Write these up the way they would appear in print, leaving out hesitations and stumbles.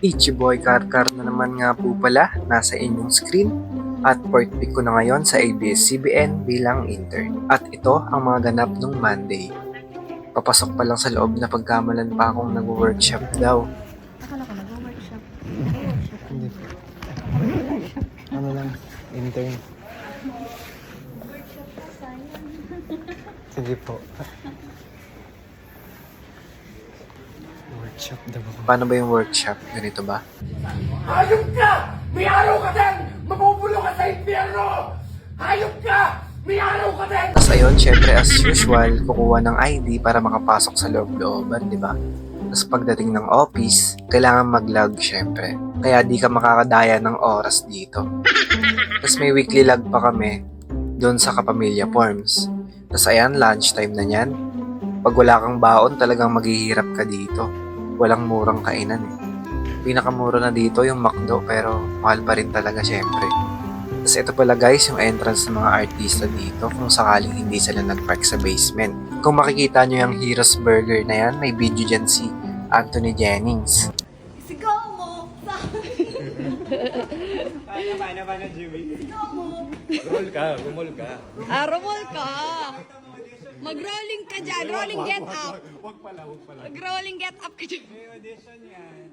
Ichiboy Karkar na naman nga po pala nasa inyong screen at fourth week ko na ngayon sa ABS-CBN bilang intern. At ito ang mga ganap nung Monday. Papasok pa lang sa loob na pagkamalan pa akong nag-workshop daw. Akala ko nag-workshop. Hindi po. Ano lang, intern. Sige po. Workshop daw ako. Paano ba yung workshop? Ganito ba? Hayop ka! May araw ka din! Mabubulong ka sa impyerno! Hayop ka! May araw ka din! Tapos ayun, syempre as usual, kukuha ng ID para makapasok sa loob-looban, di ba? Tapos pagdating ng office, kailangan mag-log syempre. Kaya di ka makakadaya ng oras dito. Tapos may weekly log pa kami doon sa Kapamilya Forms. Tapos ayan, lunchtime na yan. Pag wala kang baon, talagang maghihirap ka dito. Walang murang kainan eh. Pinakamura na dito yung McDo pero mahal pa rin talaga syempre. Tapos ito pala guys yung entrance ng mga artista dito kung sakaling hindi sila nag-park sa basement. Kung makikita nyo yung Heroes Burger na yan, may video dyan si Anthony Jennings. Sigaw mo! Paano, Jimmy? Sigaw mo! Roll ka, gumol ka. Rumol ka! Mag-rolling ka dyan! Rolling get up! Huwag pala. Mag-rolling get up ka dyan! May audition yan.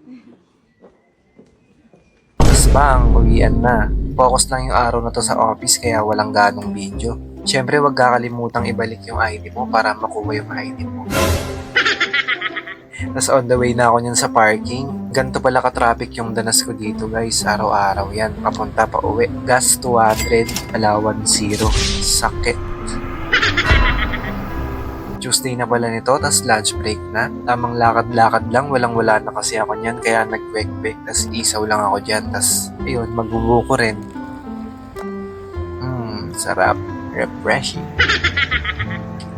Tapos bang, uwian na. Focus lang yung araw na to sa office kaya walang ganong video. Syempre wag kakalimutang ibalik yung ID mo para makuha yung ID mo. Tapos on the way na ako niyan sa parking. Ganito pala ka-traffic yung danas ko dito guys. Araw-araw yan. Papunta pa uwi. Gas 200, alawan 0. Sakit. Tuesday na pala nito, tas lunch break na. Tamang lakad-lakad lang, walang-wala na kasi ako niyan, kaya nag-kwek-kwek, tas isaw lang ako dyan, tas ayun, magbubuko rin. Sarap. Refreshing.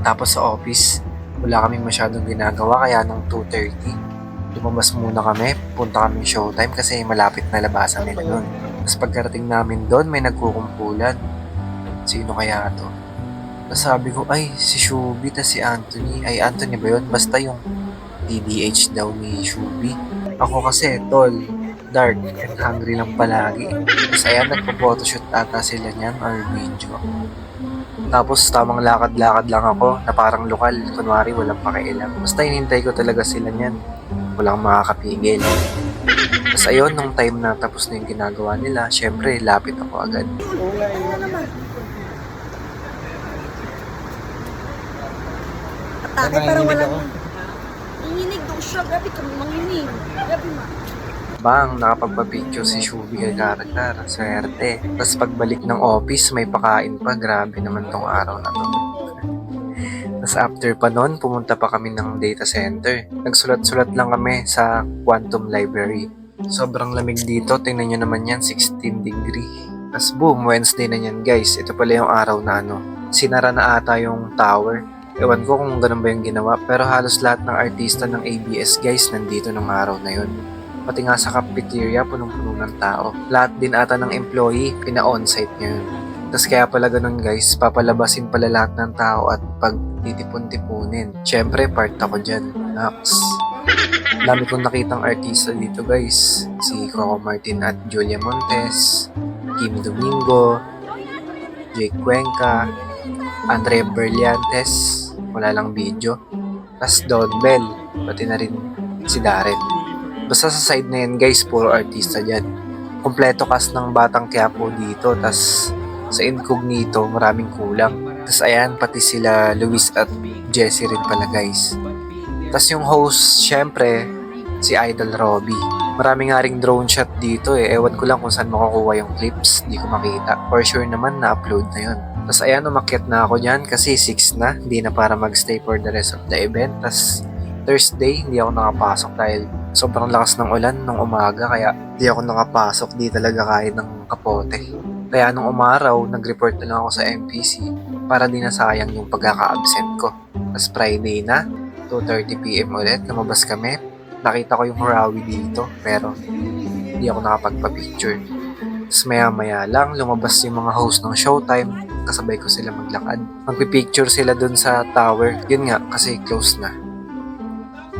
Tapos sa office, wala kaming masyadong ginagawa, kaya nung 2:30, lumabas muna kami, punta kaming showtime kasi malapit na labasan nila doon. Tapos pagkarating namin doon, may nagkukumpulan. Sino kaya to? Sabi ko, ay, si Shubi ta si Anthony. Ay, Anthony ba yun? Basta yung DDH daw ni Shubi. Ako kasi, tall, dark, and hungry lang palagi. Tapos ayan, nagpo-photoshoot ata sila niyan or video. Tapos tamang lakad-lakad lang ako na parang lokal. Kunwari, walang pakialam. Basta hinintay ko talaga sila niyan. Walang makakapigil. Tapos ayun, nung time na tapos na yung ginagawa nila, syempre, lapit ako agad. Atake para walang... Nanginig daw siya. Grabe kami manginig. Grabe ma. Bang, nakapagpa-picture si Shubi kay Karakter. Swerte. Tapos pagbalik ng office, may pakain pa. Grabe naman tong araw na to. Tapos after pa nun, pumunta pa kami ng data center. Nagsulat-sulat lang kami sa Quantum Library. Sobrang lamig dito. Tingnan nyo naman yan, 16 degree. Tapos boom, Wednesday na yan guys. Ito pala yung araw na sinara na ata yung tower. Ewan ko kung ganun ba yung ginawa, pero halos lahat ng artista ng ABS guys nandito nung araw na yun. Pati nga sa cafeteria, punong-puno ng tao. Lahat din ata ng employee, pina-onsite ngayon. Tapos kaya pala ganun guys, papalabasin pala lahat ng tao at pagtitipon-tipunin. Syempre, part ako dyan. Naks. Dami kong nakitang artista dito guys. Si Coco Martin at Julia Montes, Kim Domingo, Jake Cuenca, Andre Berliantes, wala lang video. Tapos Don Bell, pati na rin si Darren. Basta sa side na yan guys, puro artista dyan. Kompleto cast ng Batang Quiapo dito. Tapos sa Incognito, maraming kulang. Tapos ayan, pati sila Luis at Jessie rin pala guys. Tapos yung host, syempre, si Idol Robby. Marami nga ring drone shot dito eh. Ewan ko lang kung saan makukuha yung clips. Di ko makita. For sure naman na-upload na yun. Tapos ayan, umakyat na ako dyan kasi 6 na. Hindi na para magstay for the rest of the event. Tapos Thursday, hindi ako nakapasok dahil sobrang lakas ng ulan nung umaga. Kaya hindi ako nakapasok. Di talaga kaya ng kapote. Kaya nung umaraw, nag-report na lang ako sa MPC para di nasayang yung pagkaka-absent ko. Tapos Friday na, 2:30 PM ulit, lumabas kami. Nakita ko yung Hurawi dito, pero hindi ako nakapagpa-picture. Tapos maya-maya lang, lumabas yung mga host ng Showtime. Kasabay ko sila maglakad. Magpipicture sila dun sa tower. Yun nga, kasi close na.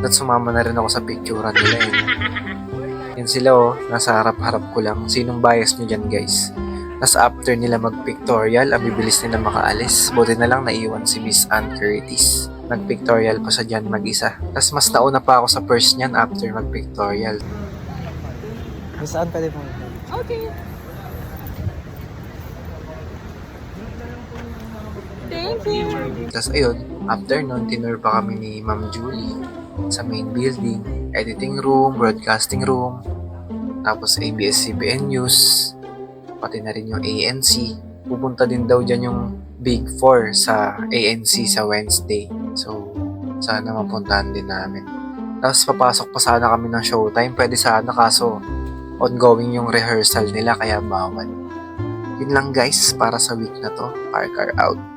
At sumama na rin ako sa picturean nila eh. Yan sila oh, nasa harap-harap ko lang. Sinong bias nyo dyan guys? Tapos after nila mag-pictorial, ang bibilis nila makaalis. Buti na lang naiwan si Miss Ann Curtis. Nag-pictorial pa siya dyan mag-isa. Tapos mas nauna pa ako sa first niyan after mag-pictorial. Saan pwede po? Okay. Thank you. Tapos ayun, after nun, tinur pa kami ni Ma'am Julie sa main building, editing room, broadcasting room, tapos ABS-CBN News, pati na rin yung ANC. Pupunta din daw dyan yung Big 4 sa ANC sa Wednesday. So, sana mapuntahan din namin. Tapos papasok pa sana kami ng showtime. Pwede sana kaso ongoing yung rehearsal nila kaya bawal. Yun lang guys para sa week na to. Parker out.